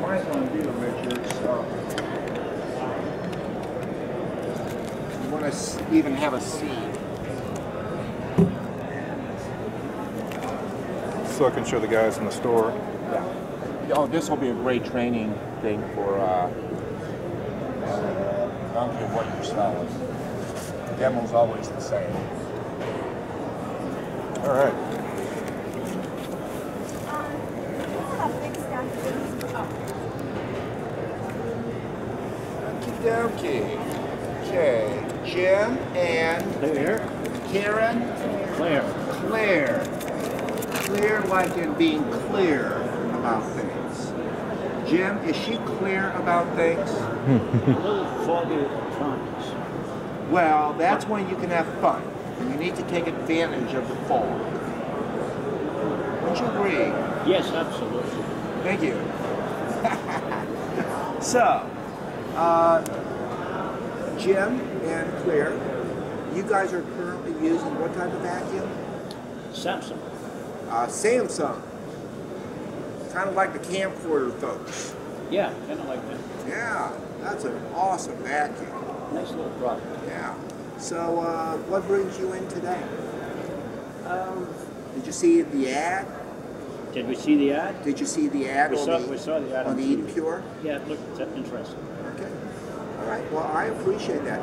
might want to do, Richard, so you want to even have a seat. So I can show the guys in the store. Yeah. Oh, this will be a great training thing for, I don't care what you're selling. The demo's always the same. All right. Okie dokie. Okay. Jim and Claire. Karen. Claire. Claire. Clear like in being clear about things. Jim, is she clear about things? A little foggy at times. Well, that's when you can have fun. You need to take advantage of the fog. Don't you agree? Yes, absolutely. Thank you. So, Jim and Claire, you guys are currently using what type of vacuum? Samsung. Samsung. Kind of like the camcorder folks. Yeah, kind of like that. Yeah, that's an awesome vacuum. Nice little product. Yeah. So, what brings you in today? Did you see the ad? Did we see the ad? Did you see the ad We saw the ad on the TV. Eden Pure? Yeah, it looked interesting. Okay. All right. Well, I appreciate that.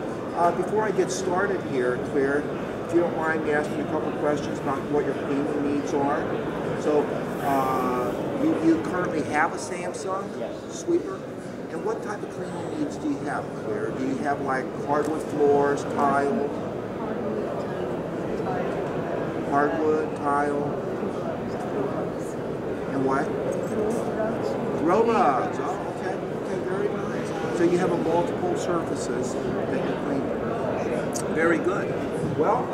Before I get started here, Claire, if you don't mind me asking a couple of questions about what your cleaning needs are. So, you currently have a Samsung sweeper? And what type of cleaning needs do you have, Claire? Do you have like hardwood floors, tile? Hardwood, tile? And what? Throw rugs. Oh, okay. Okay, very nice. So you have a multiple surfaces that you clean. Very good. Well,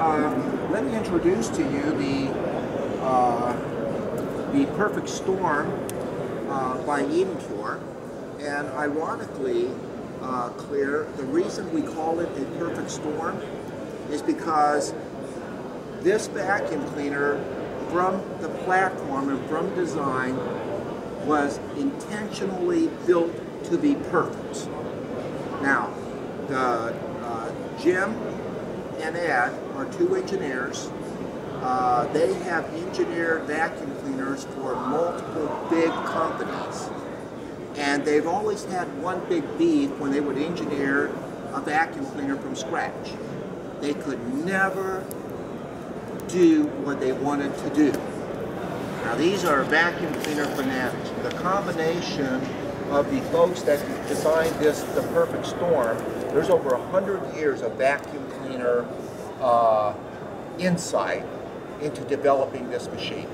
let me introduce to you the Perfect Storm by Eden Pure. And ironically, Claire, the reason we call it a perfect storm is because this vacuum cleaner, from the platform and from design, was intentionally built to be perfect. Now, Jim and Ed are two engineers. They have engineered vacuum cleaners for multiple big companies. And they've always had one big beef when they would engineer a vacuum cleaner from scratch. They could never do what they wanted to do. Now these are vacuum cleaner fanatics. The combination of the folks that designed this, the Perfect Storm, there's over 100 years of vacuum cleaner insight into developing this machine.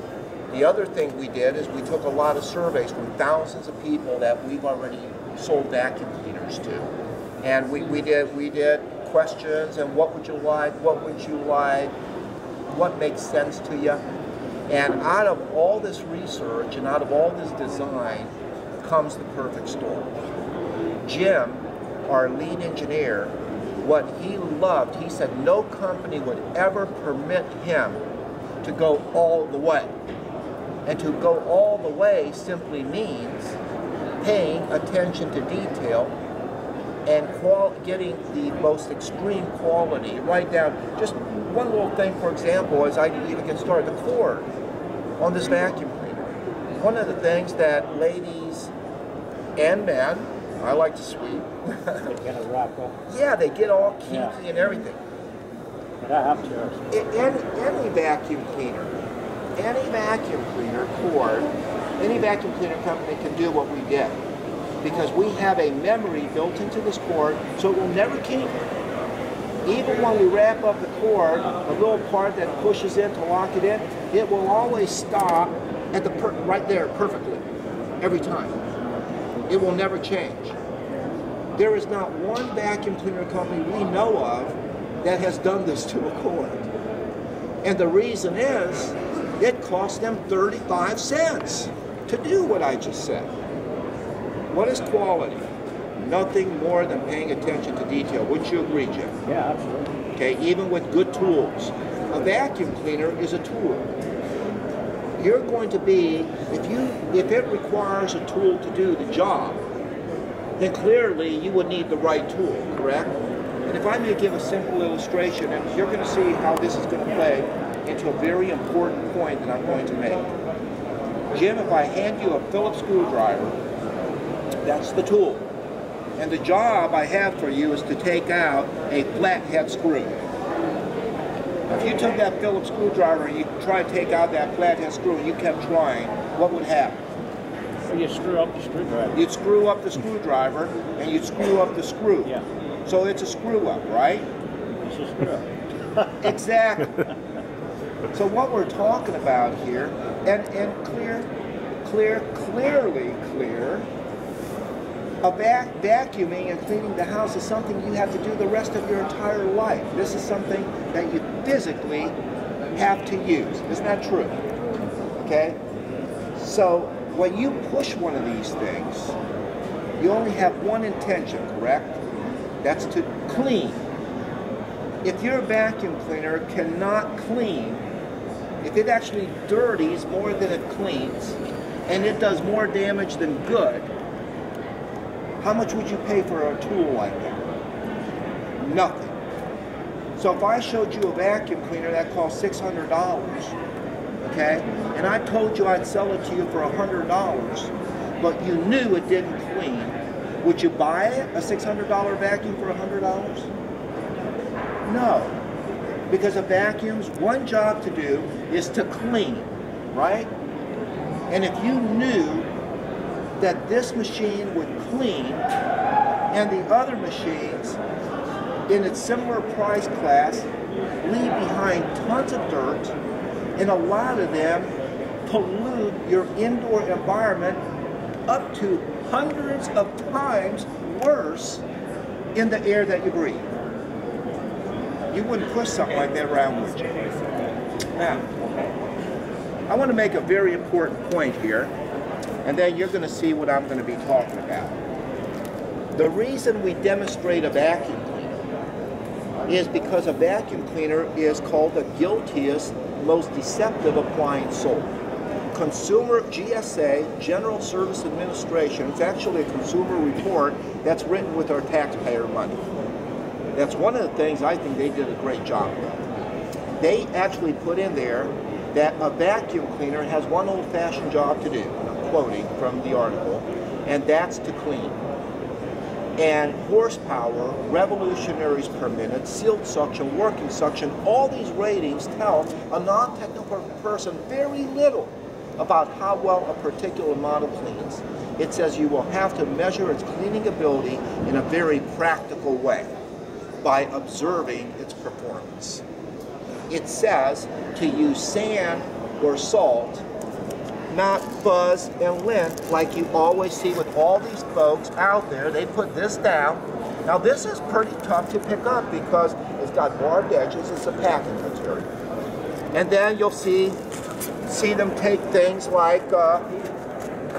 The other thing we did is we took a lot of surveys from thousands of people that we've already sold vacuum cleaners to. And we did questions and what would you like, what makes sense to you. And out of all this research and out of all this design comes the Perfect Storm. Jim, our lead engineer, what he loved, he said no company would ever permit him to go all the way. And to go all the way simply means paying attention to detail and getting the most extreme quality, right down. Just one little thing, for example, as I even get started, the cord on this vacuum cleaner. One of the things that ladies and men, I like to sweep. They kind of wrap up. Yeah, they get all kinky and everything. But I have to. Any vacuum cleaner. Any vacuum cleaner cord, any vacuum cleaner company can do what we did. Because we have a memory built into this cord, so it will never kink. Even when we wrap up the cord, the little part that pushes in to lock it in, it will always stop at the right there perfectly, every time. It will never change. There is not one vacuum cleaner company we know of that has done this to a cord. And the reason is, it cost them 35 cents to do what I just said. What is quality? Nothing more than paying attention to detail. Wouldn't you agree, Jim? Yeah, absolutely. Okay, even with good tools. A vacuum cleaner is a tool. you're going to be, if it requires a tool to do the job, then clearly you would need the right tool, correct? And if I may give a simple illustration, and you're going to see how this is going to play into a very important point that I'm going to make. Jim, if I hand you a Phillips screwdriver, that's the tool. And the job I have for you is to take out a flathead screw. If you took that Phillips screwdriver and you tried to take out that flathead screw and you kept trying, what would happen? Well, you screw up the screwdriver. You'd screw up the screwdriver and you'd screw up the screw. Yeah. So it's a screw up, right? It's a screw up. Exactly. So what we're talking about here, and clearly clear, vacuuming and cleaning the house is something you have to do the rest of your entire life. This is something that you physically have to use. Isn't that true? Okay? So when you push one of these things, you only have one intention, correct? That's to clean. If your vacuum cleaner cannot clean, if it actually dirties more than it cleans, and it does more damage than good, how much would you pay for a tool like that? Nothing. So if I showed you a vacuum cleaner that cost $600, okay, and I told you I'd sell it to you for $100, but you knew it didn't clean, would you buy it, a $600 vacuum for $100? No. Because a vacuum's one job to do is to clean, right? And if you knew that this machine would clean and the other machines in its similar price class leave behind tons of dirt, and a lot of them pollute your indoor environment up to hundreds of times worse in the air that you breathe. You wouldn't push something like that around, would you? Now, I want to make a very important point here, and then you're going to see what I'm going to be talking about. The reason we demonstrate a vacuum cleaner is because a vacuum cleaner is called the guiltiest, most deceptive appliance sold. Consumer GSA, General Service Administration, it's actually a consumer report that's written with our taxpayer money. That's one of the things I think they did a great job with. They actually put in there that a vacuum cleaner has one old-fashioned job to do, and I'm quoting from the article, and that's to clean. And horsepower, revolutionaries per minute, sealed suction, working suction, all these ratings tell a non-technical person very little about how well a particular model cleans. It says you will have to measure its cleaning ability in a very practical way by observing its performance. It says to use sand or salt, not fuzz and lint like you always see with all these folks out there. They put this down. Now this is pretty tough to pick up because it's got barbed edges, it's a packing material. And then you'll see them take things like,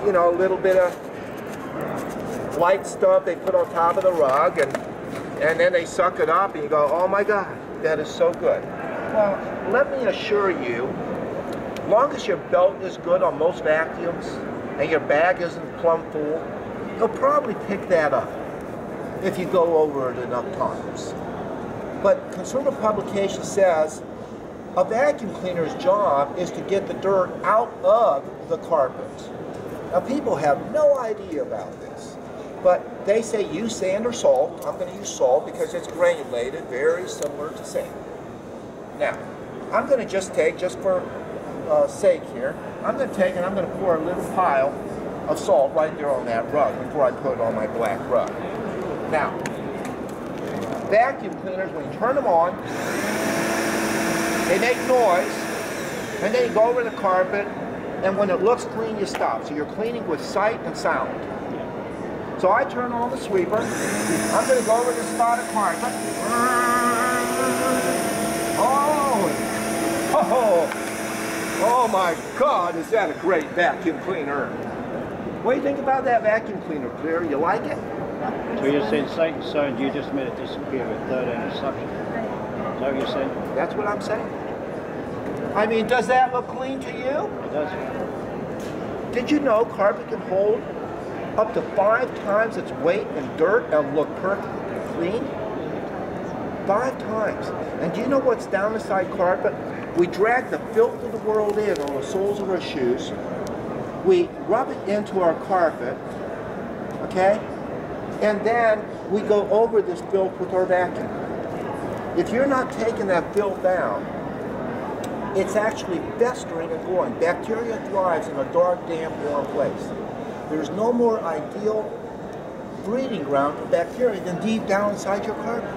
you know, a little bit of light stuff they put on top of the rug, and then they suck it up and you go, oh my God, that is so good. Well, let me assure you, as long as your belt is good on most vacuums and your bag isn't plumb full, you'll probably pick that up if you go over it enough times. But Consumer Publication says a vacuum cleaner's job is to get the dirt out of the carpet. Now people have no idea about this, but they say use sand or salt. I'm going to use salt because it's granulated, very similar to sand. Now, I'm going to just take, just for sake here, I'm going to take and I'm going to pour a little pile of salt right there on that rug before I put it on my black rug. Now, vacuum cleaners, when you turn them on, they make noise, and then you go over the carpet, and when it looks clean, you stop. So you're cleaning with sight and sound. So I turn on the sweeper. I'm going to go over the spot of carpet. Oh my God, is that a great vacuum cleaner? What do you think about that vacuum cleaner, Clear? You like it? So you said sight and sound, you just made it disappear with 30 suction. Is that what you're saying? That's what I'm saying. I mean, does that look clean to you? It does. Did you know carpet can hold up to 5 times its weight in dirt and look perfectly clean? 5 times. And do you know what's down inside carpet? We drag the filth of the world in on the soles of our shoes. We rub it into our carpet, okay? And then we go over this filth with our vacuum. If you're not taking that filth down, it's actually festering and growing. Bacteria thrives in a dark, damp, warm place. There's no more ideal breeding ground for bacteria than deep down inside your carpet.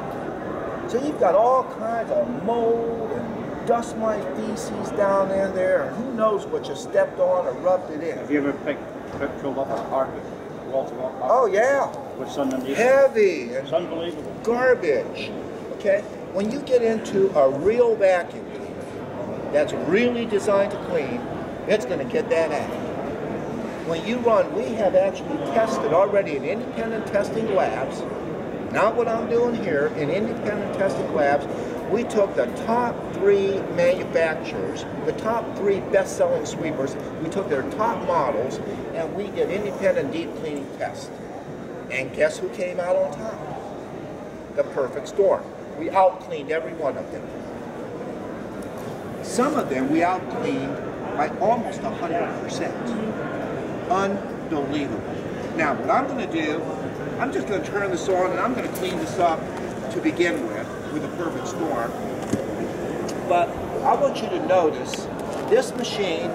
So you've got all kinds of mold and dust mite feces down in there, and who knows what you stepped on or rubbed it in. Have you ever pulled up a carpet, wall to wall carpet? Oh yeah. With sun underneath? Heavy. It's unbelievable. Garbage. Okay? When you get into a real vacuum cleaner that's really designed to clean, it's going to get that out. When you run, we have actually tested already in independent testing labs, not what I'm doing here, in independent testing labs, we took the top 3 manufacturers, the top 3 best-selling sweepers, we took their top models, and we did independent deep cleaning tests. And guess who came out on top? The perfect storm. We out-cleaned every one of them. Some of them we out-cleaned by almost 100%. Unbelievable. Now, what I'm going to do, I'm just going to turn this on and I'm going to clean this up to begin with a perfect storm. But I want you to notice this machine,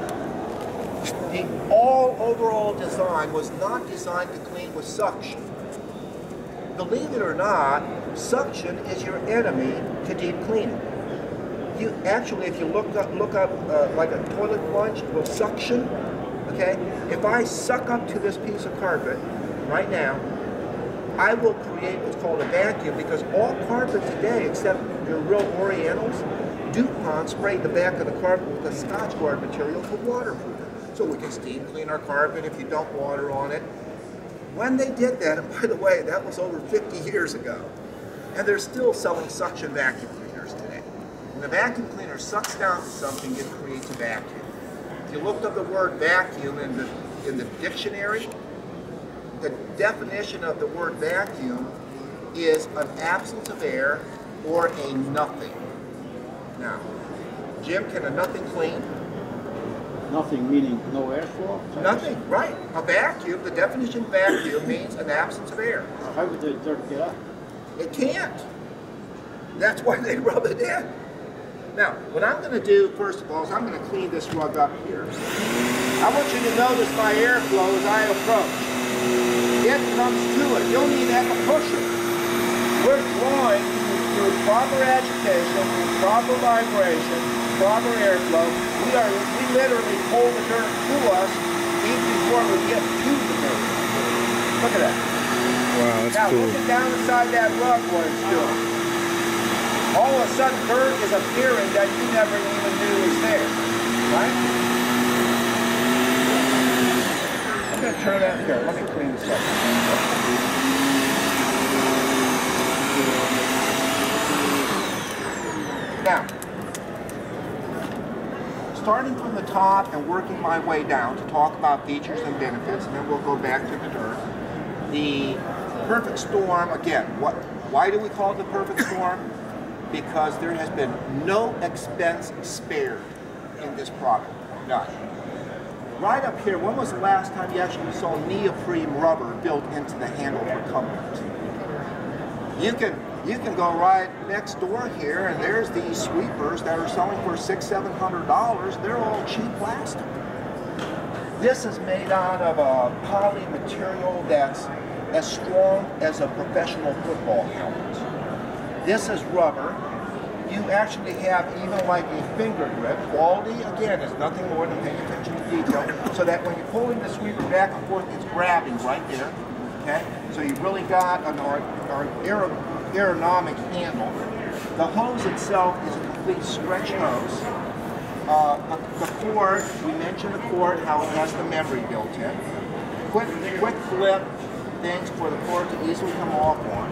the overall design was not designed to clean with suction. Believe it or not, suction is your enemy to deep cleaning. You actually, if you look up like a toilet plunge with suction, okay? If I suck up to this piece of carpet right now, I will create what's called a vacuum, because all carpet today, except your real Orientals, DuPont sprayed the back of the carpet with a Scotch Guard material to waterproof it. So we can steam clean our carpet if you dump water on it. When they did that, and by the way, that was over 50 years ago, and they're still selling suction vacuum cleaners today. When a vacuum cleaner sucks down to something, it creates a vacuum. If you looked up the word vacuum in the dictionary, the definition of the word vacuum is an absence of air or a nothing. Now, Jim, can a nothing clean? Nothing meaning no airflow? Nothing, right. A vacuum, the definition of vacuum means an absence of air. How would the dirt get up? It can't. That's why they rub it in. Now, what I'm going to do, first of all, is I'm going to clean this rug up here. I want you to notice my airflow as I approach. It comes to it. You don't even have to push it. We're drawing through proper agitation, through proper vibration, proper airflow. We literally pull the dirt to us even before we get to the dirt. Look at that. Wow, that's now, cool. Now, looking down inside that rug what it's doing. All of a sudden, dirt is appearing that you never even knew was there. Right? I'm going to turn that here. Let me clean this up. Now, starting from the top and working my way down to talk about features and benefits, and then we'll go back to the dirt. The perfect storm, again, why do we call it the perfect storm? Because there has been no expense spared in this product, none. Right up here, when was the last time you actually saw neoprene rubber built into the handle for comfort? You can go right next door here, and there's these sweepers that are selling for $600–700. They're all cheap plastic. This is made out of a poly material that's as strong as a professional football helmet. This is rubber. You actually have even like a finger grip. Quality, again, is nothing more than paying attention to detail, so that when you're pulling the sweeper back and forth, it's grabbing right there. Okay? So you've really got an aerodynamic handle. The hose itself is a complete stretch hose. The cord, we mentioned the cord, how it has the memory built in. Quick flip things for the cord to easily come off on.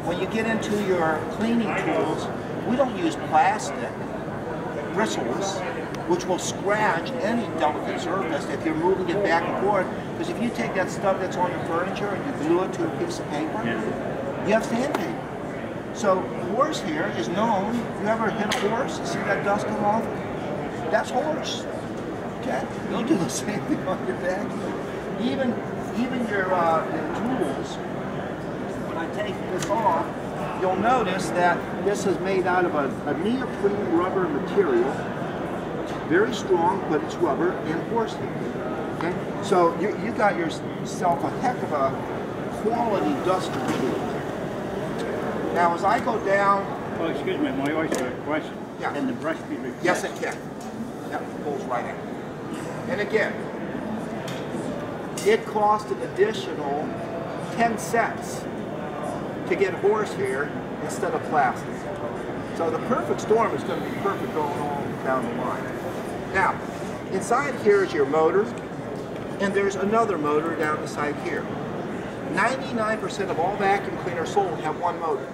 When you get into your cleaning tools, we don't use plastic. bristles, which will scratch any delicate surface if you're moving it back and forth. Because if you take that stuff that's on your furniture and you glue it to a piece of paper, you have sandpaper. So horse hair is known. You ever hit a horse and see that dust come off? That's horse. Okay? You'll do the same thing on your vacuum. Even your tools, when I take this off, you'll notice that this is made out of a neoprene rubber material. Very strong, but it's rubber and horse hair. Okay? So you got yourself a heck of a quality duster tool. Now as I go down... Oh, excuse me, my wife has a question. Yeah. Can the brush be replaced? Yes, it can. That pulls right in. And again, it cost an additional 10 cents to get horsehair instead of plastic. So the perfect storm is going to be perfect going all down the line. Now, inside here is your motor, and there's another motor down the side here. 99% of all vacuum cleaners sold have one motor.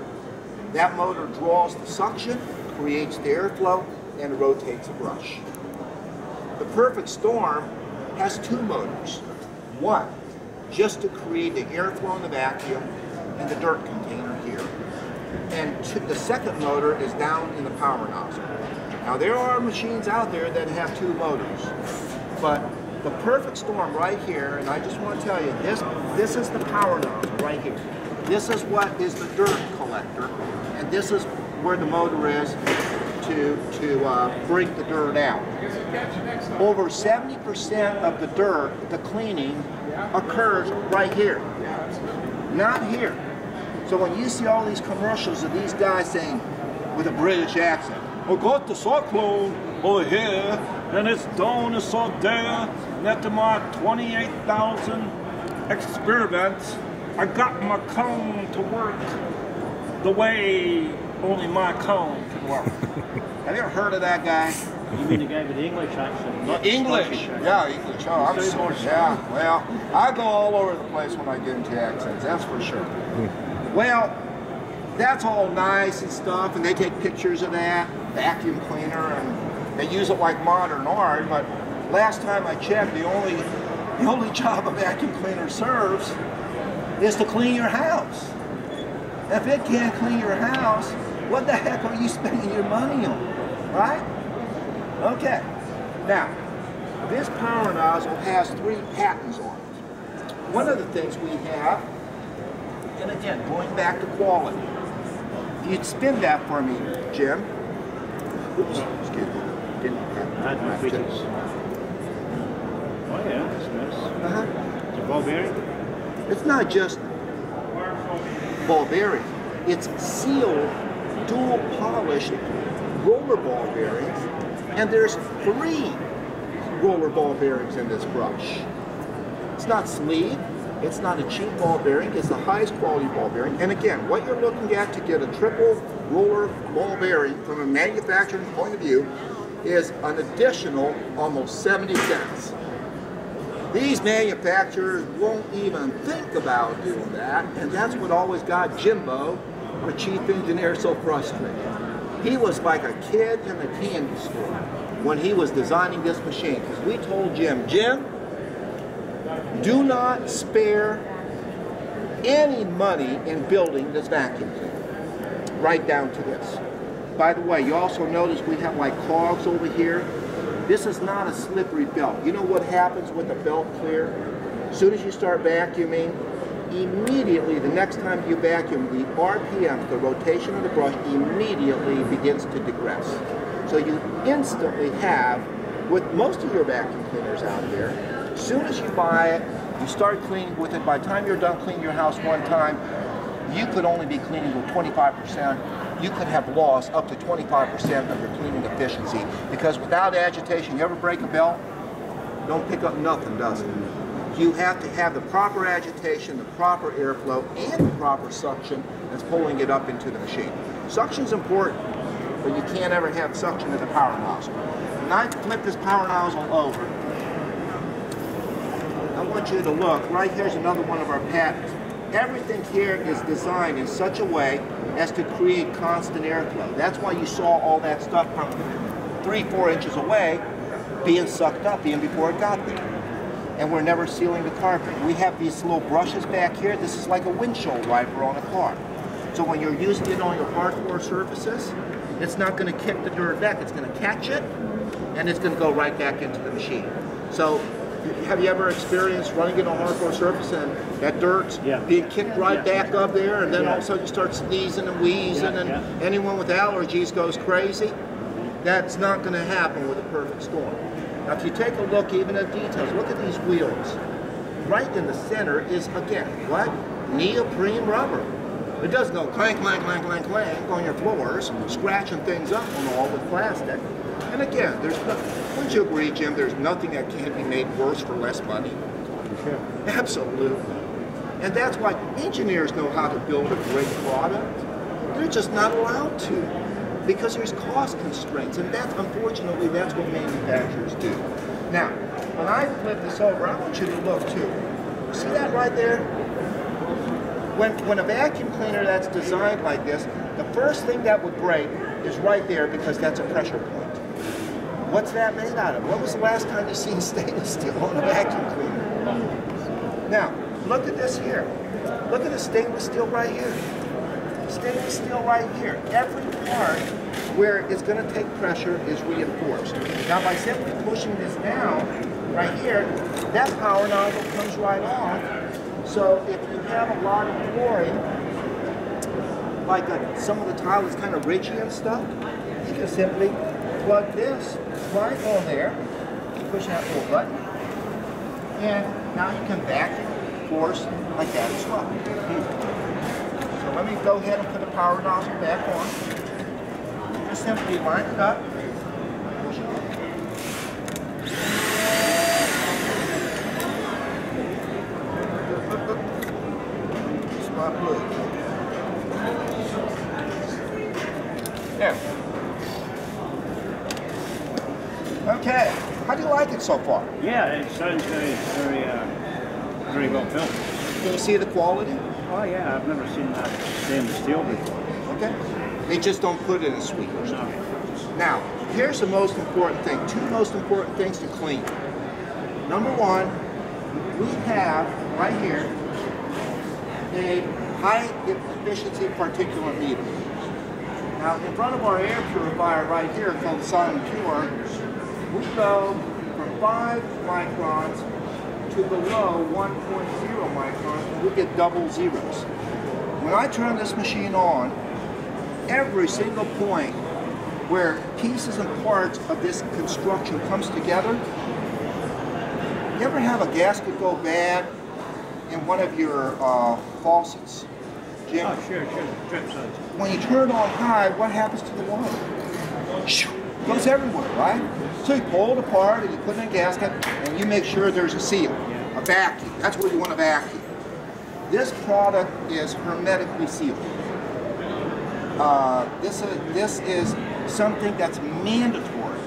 That motor draws the suction, creates the airflow, and rotates the brush. The perfect storm has two motors. One, just to create the airflow in the vacuum and the dirt container here. And the second motor is down in the power nozzle. Now there are machines out there that have two motors, but the perfect storm right here, and I just want to tell you, this is the power nozzle right here. This is what is the dirt collector, and this is where the motor is to bring the dirt out. Over 70% of the dirt, the cleaning, occurs right here, not here. So when you see all these commercials of these guys saying, with a British accent, I got the cyclone over here, and it's down, it's all there, and after my 28,000 experiments, I got my cone to work the way only my cone can work. Have you ever heard of that guy? You mean the guy with the English accent? Not English, yeah, English. Oh, I'm sorry. Yeah, well, I go all over the place when I get into accents, that's for sure. Well, that's all nice and stuff, and they take pictures of that vacuum cleaner, and they use it like modern art, but last time I checked, the only job a vacuum cleaner serves is to clean your house. If it can't clean your house, what the heck are you spending your money on, right? Okay, now, this power nozzle has 3 patents on it. One of the things we have, and again, going back to quality, if you'd spin that for me, Jim. Oops, excuse me. Oh yeah, that's nice. It's a ball bearing? It's not just ball bearing. It's sealed, dual polished roller ball bearings, and there's 3 roller ball bearings in this brush. It's not sleeve, it's not a cheap ball bearing, it's the highest quality ball bearing. And again, what you're looking at to get a triple roller ball bearing from a manufacturing point of view is an additional almost 70 cents. These manufacturers won't even think about doing that, and that's what always got Jimbo, our chief engineer, so frustrated. He was like a kid in a candy store when he was designing this machine, because we told Jim, do not spare any money in building this vacuum cleaner, right down to this. By the way, you also notice we have like cogs over here. This is not a slippery belt. You know what happens with a belt clear? As soon as you start vacuuming, immediately the next time you vacuum, the RPM, the rotation of the brush, immediately begins to digress. So you instantly have, with most of your vacuum cleaners out there, as soon as you buy it, you start cleaning with it. By the time you're done cleaning your house one time, you could only be cleaning with 25%. You could have lost up to 25% of your cleaning efficiency, because without agitation, you ever break a belt? Don't pick up nothing, does it? You have to have the proper agitation, the proper airflow, and the proper suction that's pulling it up into the machine. Suction's important, but you can't ever have suction in the power nozzle. When I flip this power nozzle over, I want you to look. Right here's another one of our patents. Everything here is designed in such a way as to create constant airflow. That's why you saw all that stuff from 3-4 inches away, being sucked up even before it got there. And we're never sealing the carpet. We have these little brushes back here. This is like a windshield wiper on a car. So when you're using it on your hardcore surfaces, it's not going to kick the dirt back. It's going to catch it, and it's going to go right back into the machine. So have you ever experienced running it on a hardcore surface and that dirt's being kicked right back up there, and then all of a sudden you start sneezing and wheezing, and anyone with allergies goes crazy? That's not going to happen with a perfect storm. Now if you take a look even at details, look at these wheels. Right in the center is, again, what? Neoprene rubber. It doesn't go clank, clank, clank, clank, clank on your floors, scratching things up on all with plastic. And again, wouldn't you agree, Jim, there's nothing that can be made worse for less money? Sure. Absolutely. And that's why engineers know how to build a great product. They're just not allowed to, because there's cost constraints, and that's, unfortunately, that's what manufacturers do. Now, when I flip this over, I want you to look too. See that right there? When a vacuum cleaner that's designed like this, the first thing that would break is right there, because that's a pressure point. What's that made out of? When was the last time you seen stainless steel on a vacuum cleaner? Now, look at this here. Look at the stainless steel right here. Stainless steel right here. Every part where it's going to take pressure is reinforced. Now, by simply pushing this down right here, that power nozzle comes right off. So if you have a lot of flooring, like some of the tile is kind of ridgy and stuff, you can simply plug this right on there, push that little button, and now you can vacuum floors like that as well. So let me go ahead and put the power nozzle back on. Just simply line it up, push it up. There. Okay. How do you like it so far? Yeah, it sounds very well built. Can you see the quality? Oh yeah, I've never seen that stainless steel before. Okay. They just don't put it in sweepers. No. Now, here's the most important thing. Two most important things to clean. Number one, we have right here a high efficiency particulate meter. Now, in front of our air purifier right here called Silent Pure, we go from 5 microns to below 1.0 microns, and we get double zeros. When I turn this machine on, every single point where pieces and parts of this construction comes together, you ever have a gasket go bad in one of your faucets? Jim? Oh, sure, drip size. When you turn it on high, what happens to the water? It goes everywhere, right? So you pull it apart and you put it in a gasket and you make sure there's a seal, a vacuum. That's where you want a vacuum. This product is hermetically sealed. This is something that's mandatory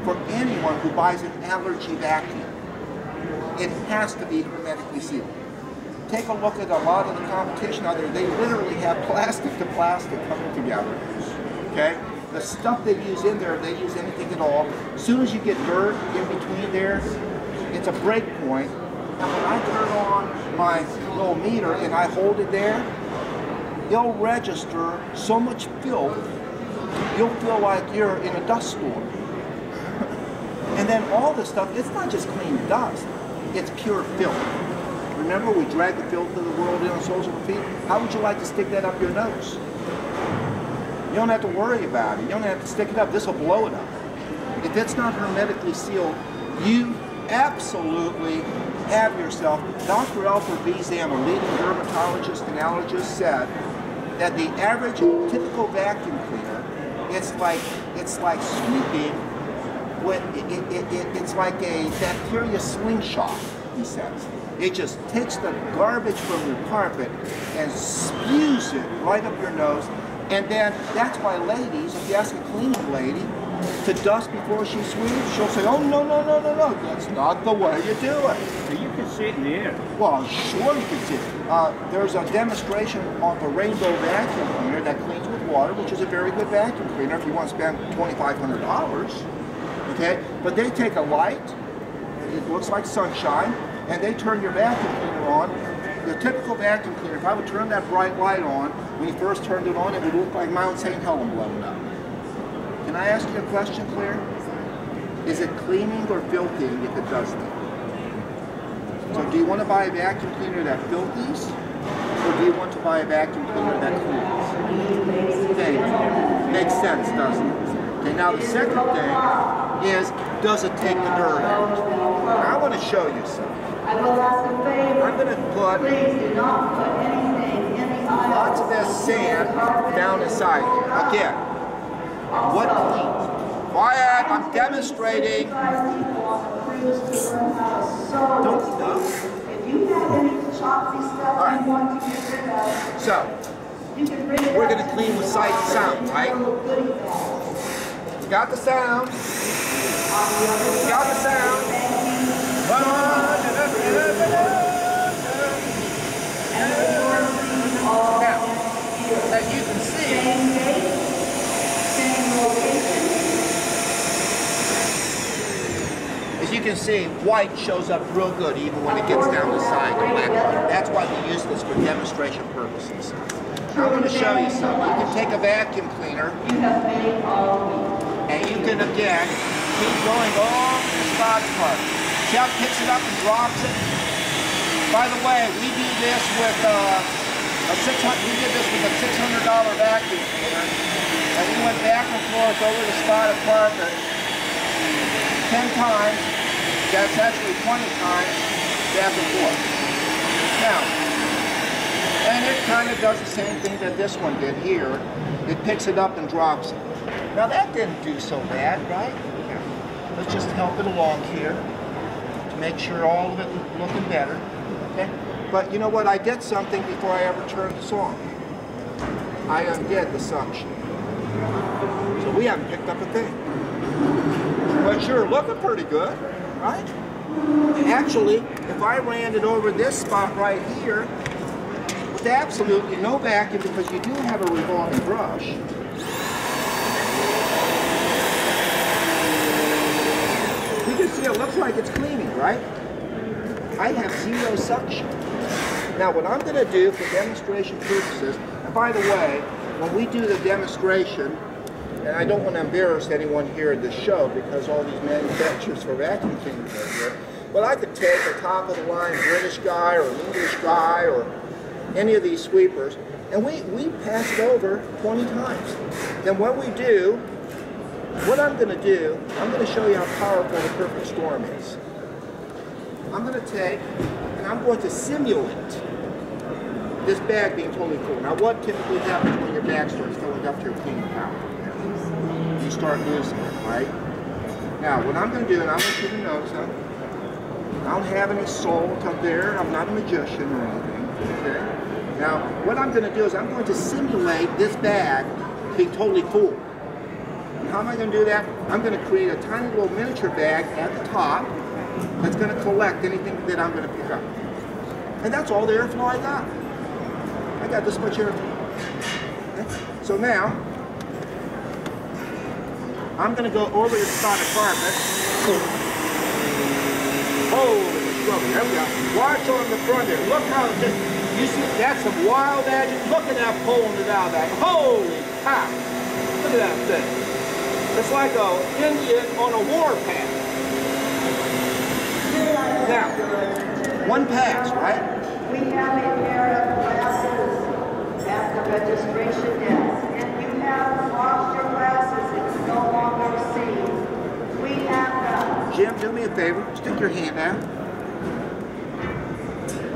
for anyone who buys an allergy vacuum. It has to be hermetically sealed. Take a look at a lot of the competition out there. They literally have plastic to plastic coming together. Okay? The stuff they use in there, if they use anything at all, as soon as you get dirt in between there, it's a break point. And when I turn on my little meter and I hold it there, it'll register so much filth, you'll feel like you're in a dust storm. And then all this stuff, it's not just clean dust, it's pure filth. Remember, we drag the filth of the world in on soles of our feet? How would you like to stick that up your nose? You don't have to worry about it. You don't have to stick it up. This will blow it up. If it's not hermetically sealed, you absolutely have yourself. Dr. Alfred Bizam, a leading dermatologist and allergist, said that the average typical vacuum cleaner, it's like sweeping. It's like a bacteria slingshot, he says. It just takes the garbage from your carpet and spews it right up your nose. And then that's why ladies, if you ask a cleaning lady, to dust before she sweeps, she'll say, oh, no, no, no, no, no, that's not the way you do it. So you can see it in the air. Well, sure you can see it. There's a demonstration of a rainbow vacuum cleaner that cleans with water, which is a very good vacuum cleaner if you want to spend $2,500. Okay? But they take a light, it looks like sunshine, and they turn your vacuum cleaner on. The typical vacuum cleaner, if I would turn that bright light on, when you first turned it on, it would look like Mount St. Helens blowing up. Can I ask you a question, Claire? Is it cleaning or filtering if it does that? So do you want to buy a vacuum cleaner that filters, or do you want to buy a vacuum cleaner that cleans? Thank you. Makes sense, doesn't it? Okay, now the second thing is, does it take the dirt out? Now I want to show you something. I'm going to put lots of this sand down inside here. Again, what cleans? Quiet, I'm demonstrating. Don't stop. Alright. So, we're going to clean with sight and sound, right? You got the sound. You got the sound. Now, as you can see, white shows up real good even when it gets down the side, the black one. That's why we use this for demonstration purposes. I'm going to show you something. You can take a vacuum cleaner and you can again keep going all the spot part. See how it picks it up and drops it? By the way, we do this with we did this with a $600 vacuum cleaner, and we went back and forth over the spotted carpet 10 times. That's actually 20 times back and forth. Now, and it kind of does the same thing that this one did here. It picks it up and drops it. Now that didn't do so bad, right? Yeah. Let's just help it along here to make sure all of it is looking better. Okay? But you know what? I did something before I ever turned this on. I undid the suction. So we haven't picked up a thing. But sure, looking pretty good, right? Actually, if I ran it over this spot right here, with absolutely no vacuum, because you do have a revolving brush, you can see it looks like it's cleaning, right? I have zero suction. Now what I'm going to do for demonstration purposes, and by the way, when we do the demonstration, and I don't want to embarrass anyone here at this show because all these manufacturers for vacuum cleaners are here, but I could take a top of the line British guy or an English guy or any of these sweepers, and we pass it over 20 times. Then what we do, what I'm going to do, I'm going to show you how powerful the perfect storm is. I'm going to take, and I'm going to simulate this bag being totally full. Now what typically happens when your bag starts filling up to your cleaning power? You start losing it, right? Now what I'm going to do, and I want you to know something, I don't have any salt up there, I'm not a magician or anything, okay? Now what I'm going to do is I'm going to simulate this bag being totally full. And how am I going to do that? I'm going to create a tiny little miniature bag at the top that's going to collect anything that I'm going to pick up. And that's all the airflow I got. I got this much airflow. Okay? So now, I'm going to go over the spotted carpet. Holy smoke, there we go. Watch on the front there. Look how it just, you see, that's some wild edges. Look at that pulling it out of that. Holy cow. Look at that thing. It's like an Indian on a warpath. Now, one pass, right? We have a pair of glasses at the registration desk, and you have lost your glasses. It's no longer seen. We have them. Jim, do me a favor. Stick your hand out.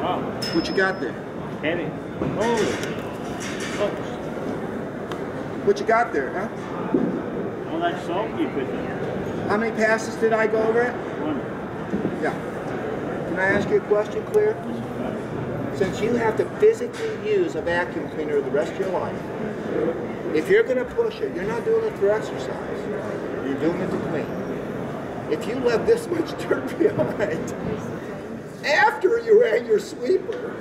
Wow. What you got there? Heavy. Holy. Focus. What you got there, huh? All that salt you put in. How many passes did I go over it? One. Yeah. Can I ask you a question, Claire? Since you have to physically use a vacuum cleaner the rest of your life, if you're going to push it, you're not doing it for exercise. If doing it to clean. If you left this much dirt behind after you ran your sweeper,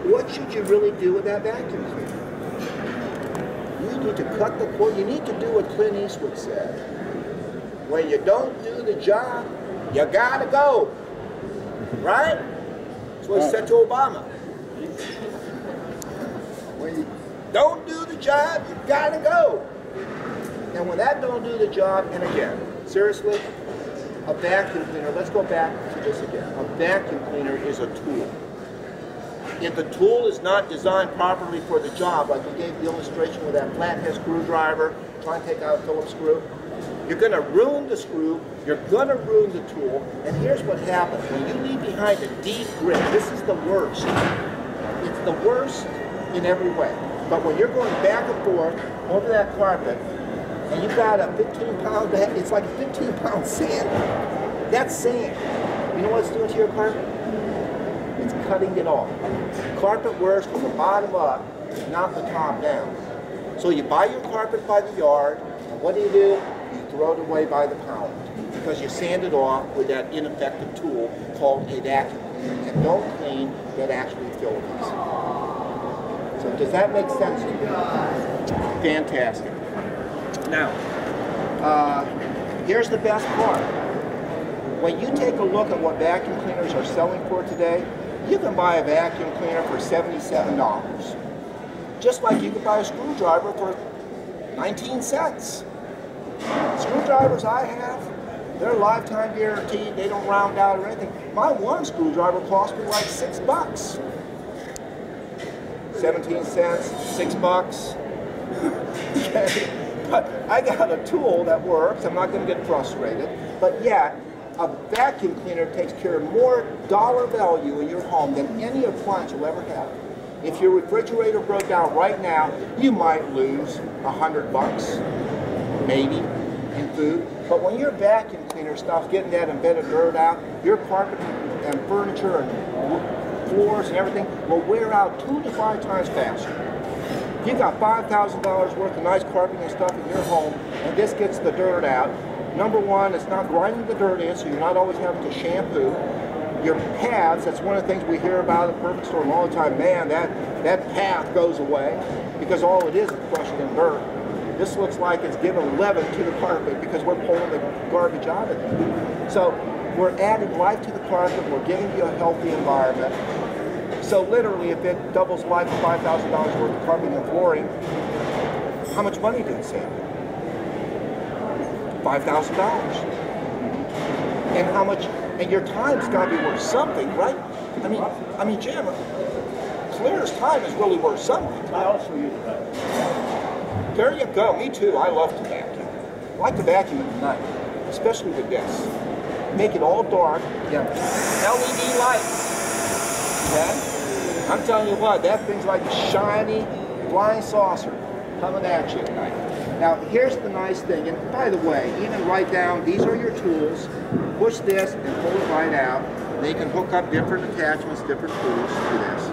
what should you really do with that vacuum cleaner? You need to cut the cord. You need to do what Clint Eastwood said. When you don't do the job, you gotta go. Right? That's what he said to Obama. When you don't do the job, you gotta go. And when that don't do the job, and again, seriously, a vacuum cleaner, let's go back to this again. A vacuum cleaner is a tool. If the tool is not designed properly for the job, like we gave the illustration with that flathead screwdriver, trying to take out a Phillips screw, you're going to ruin the screw, you're going to ruin the tool, and here's what happens. When you leave behind a deep grip, this is the worst. It's the worst in every way. But when you're going back and forth over that carpet, and you've got a 15-pound, it's like a 15-pound sand, that's sand. You know what it's doing to your carpet? It's cutting it off. Carpet works from the bottom up, not the top down. So you buy your carpet by the yard, and what do? You throw it away by the pound because you sand it off with that ineffective tool called a vacuum cleaner and don't clean that actually filters. So does that make sense to you? Fantastic. Now, here's the best part. When you take a look at what vacuum cleaners are selling for today, you can buy a vacuum cleaner for $77. Just like you can buy a screwdriver for 19 cents. Screwdrivers I have, they're lifetime guaranteed, they don't round out or anything. My one screwdriver cost me like $6. 17 cents, $6. Okay. But I got a tool that works, I'm not going to get frustrated, but yet, a vacuum cleaner takes care of more dollar value in your home than any appliance you'll ever have. If your refrigerator broke down right now, you might lose $100, maybe, in food. But when your vacuum cleaner stops getting that embedded dirt out, your carpet and furniture and floors and everything will wear out 2 to 5 times faster. If you've got $5,000 worth of nice carpeting and stuff in your home, and this gets the dirt out, number one, it's not grinding the dirt in, so you're not always having to shampoo. Your paths, that's one of the things we hear about at the Perfect Storm all the time. Man, that path goes away because all it is crushed in dirt. This looks like it's giving leaven to the carpet because we're pulling the garbage out of it. So we're adding life to the carpet, we're giving you a healthy environment. So literally, if it doubles life of $5,000 worth of carpeting and flooring, how much money did it save? $5,000. And how much? And your time's got to be worth something, right? I mean, Jim, Claire's time is really worth something. I also use that. There you go. Me too. I love to vacuum. I like to vacuum at night, especially with this. Make it all dark. Yeah. LED lights. Okay? I'm telling you what, that thing's like a shiny flying saucer coming at you at night. Now, here's the nice thing, and by the way, even right down, these are your tools. Push this and pull it right out. They can hook up different attachments, different tools to this.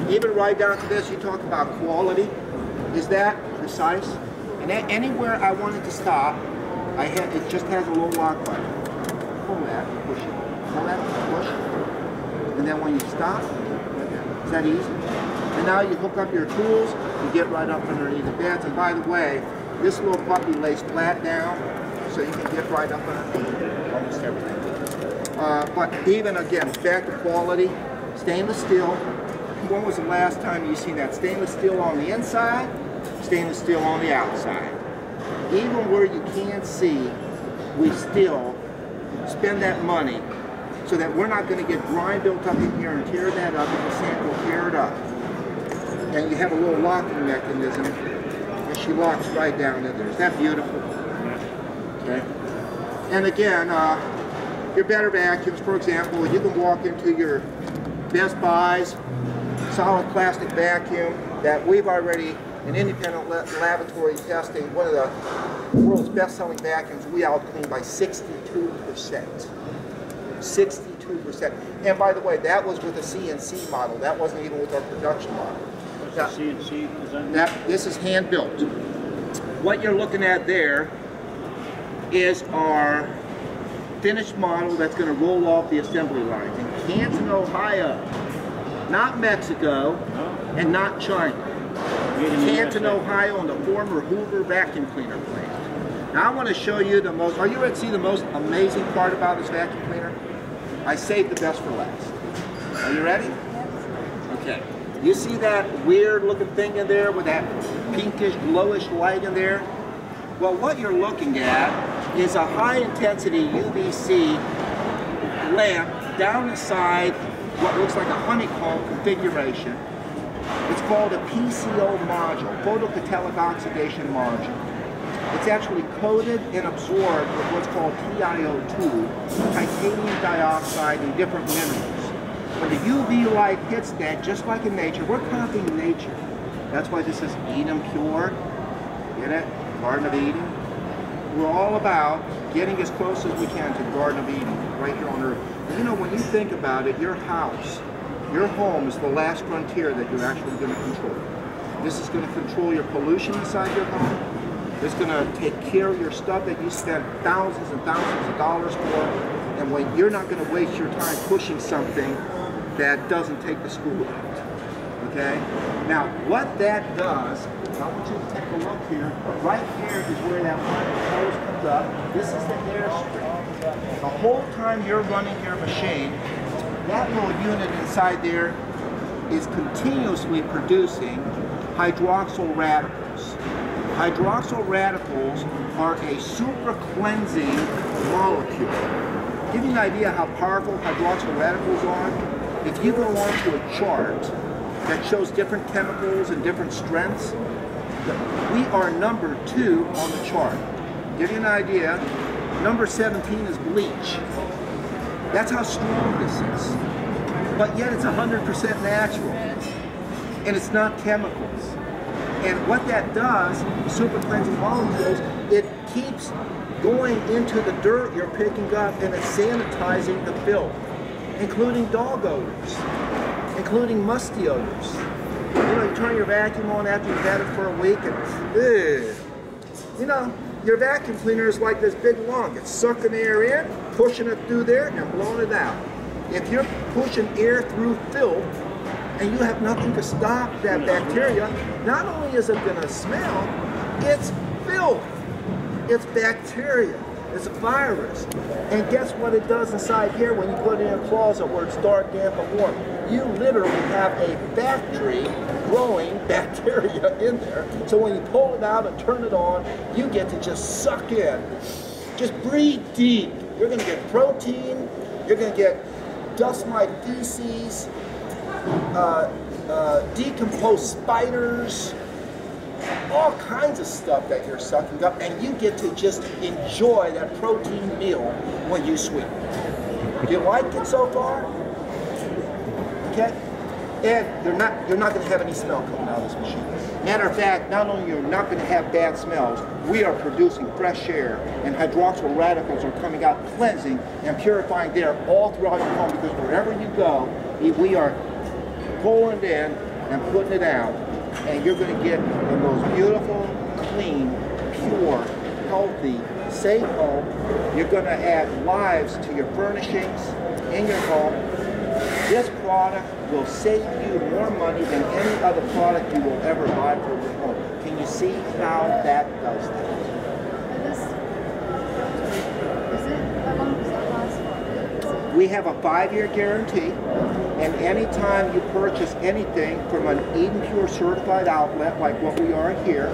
Even right down to this, you talk about quality. Is that precise? And anywhere I wanted to stop, it just has a little lock button. Pull that, push it. Pull that, push. And then when you stop, is that easy? And now you hook up your tools, you get right up underneath the beds. And by the way, this little puppy lays flat down, so you can get right up underneath almost everything. But even again, back to quality, stainless steel. When was the last time you seen that? Stainless steel on the inside, stainless steel on the outside. Even where you can't see, we still spend that money so that we're not going to get grime built up in here and tear that up, and the sand will tear it up. And you have a little locking mechanism, and she locks right down in there. Is that beautiful? Okay. And again, your better vacuums, for example, you can walk into your Best Buy's solid plastic vacuum that we've already, in independent laboratory testing, one of the world's best-selling vacuums, we out-clean by 62%. 62%. And by the way, that was with a CNC model. That wasn't even with our production model. What's the CNC design? This is hand-built. what you're looking at there is our finished model that's going to roll off the assembly lines in Canton, Ohio, not Mexico, and not China. Canton, Ohio, in the former Hoover vacuum cleaner plant. Now I want to show you the most, are you ready to see the most amazing part about this vacuum cleaner? I saved the best for last. Are you ready? Okay. You see that weird looking thing in there with that pinkish, glowish light in there? Well, what you're looking at is a high intensity UVC lamp down inside what looks like a honeycomb configuration. It's called a PCO module, photocatalytic oxidation module. It's actually coated and absorbed with what's called TiO2, titanium dioxide, and different minerals. When the UV light hits that, just like in nature, we're copying nature. That's why this is Eden Pure. Get it? Garden of Eden. We're all about getting as close as we can to the Garden of Eden, right here on Earth. And you know, when you think about it, your house, your home is the last frontier that you're actually going to control. This is going to control your pollution inside your home. It's going to take care of your stuff that you spend thousands and thousands of dollars for. And when you're not going to waste your time pushing something that doesn't take the school out. Okay? Now, what that does, I want you to take a look here. Right here is where that hose comes up. This is the airstream. The whole time you're running your machine, that little unit inside there is continuously producing hydroxyl radicals. Hydroxyl radicals are a super cleansing molecule. Give you an idea how powerful hydroxyl radicals are. If you go onto a chart that shows different chemicals and different strengths, we are number 2 on the chart. Give you an idea, number 17 is bleach. That's how strong this is. But yet it's 100% natural. And it's not chemicals. And what that does, the super cleansing molecules, it keeps going into the dirt you're picking up, and it's sanitizing the filth, including dog odors, including musty odors. You know, you turn your vacuum on after you've had it for a week and, you know, your vacuum cleaner is like this big lung. It's sucking air in, pushing it through there, and blowing it out. If you're pushing air through filth, and you have nothing to stop that bacteria, not only is it going to smell, it's filth. It's bacteria. It's a virus. And guess what it does inside here when you put it in a closet where it's dark, damp, and warm? You literally have a factory growing bacteria in there. So when you pull it out and turn it on, you get to just suck in. Just breathe deep. You're going to get protein. You're going to get dust-mite feces, decomposed spiders, all kinds of stuff that you're sucking up, and you get to just enjoy that protein meal when you sweep. Do you like it so far? Okay? And you're not going to have any smell coming out of this machine. Matter of fact, not only you're not going to have bad smells, we are producing fresh air, and hydroxyl radicals are coming out, cleansing and purifying the air all throughout your home, because wherever you go, we are pulling it in and putting it out, and you're going to get the most beautiful, clean, pure, healthy, safe home. You're going to add lives to your furnishings in your home. This product will save you more money than any other product you will ever buy for your home. Can you see how that does that? How long does that last for? We have a 5-year guarantee, and anytime you purchase anything from an Eden Pure certified outlet like what we are here,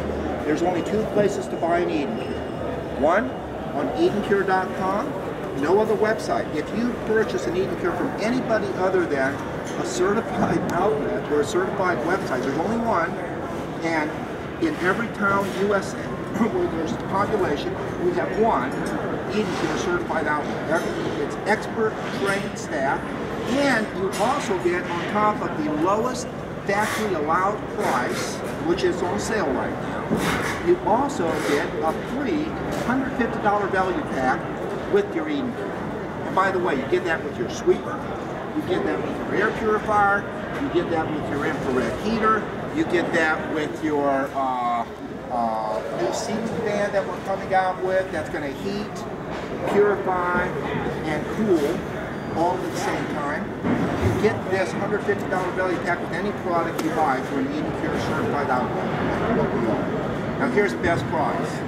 there's only 2 places to buy an Eden Pure. One, on EdenPure.com. No other website. If you purchase an Eden Pure from anybody other than a certified outlet or a certified website, there's only one, and in every town, USA, where there's a population, we have one Eden Pure certified outlet. It's expert trained staff, and you also get on top of the lowest factory allowed price, which is on sale right now. You also get a free $150 value pack with your Eden Pure. And by the way, you get that with your sweeper, you get that with your air purifier, you get that with your infrared heater, you get that with your new ceiling fan that we're coming out with that's going to heat, purify, and cool all at the same time. You get this $150 value pack with any product you buy from an Eden Pure certified outlet, like what we are. Now here's the best price.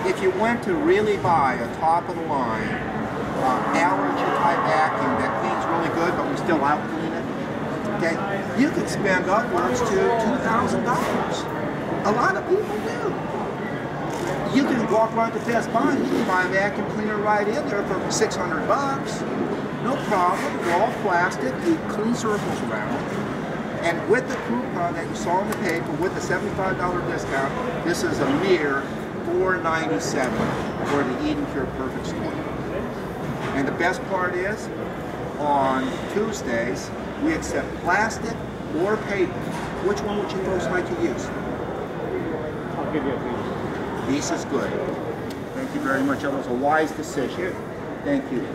If you went to really buy a top of the line allergy type vacuum that cleans really good, but we still out clean it, okay, you could spend upwards to $2,000. A lot of people do. You can walk right to Best Buy and you can buy a vacuum cleaner right in there for $600. No problem, all plastic, you clean circles around. And with the coupon that you saw on the paper, with the $75 discount, this is a mere $497 for the Eden Pure Perfect store. And the best part is, on Tuesdays, we accept plastic or paper. Which one would you most like to use? I'll give you a piece. This is good. Thank you very much. That was a wise decision. Thank you.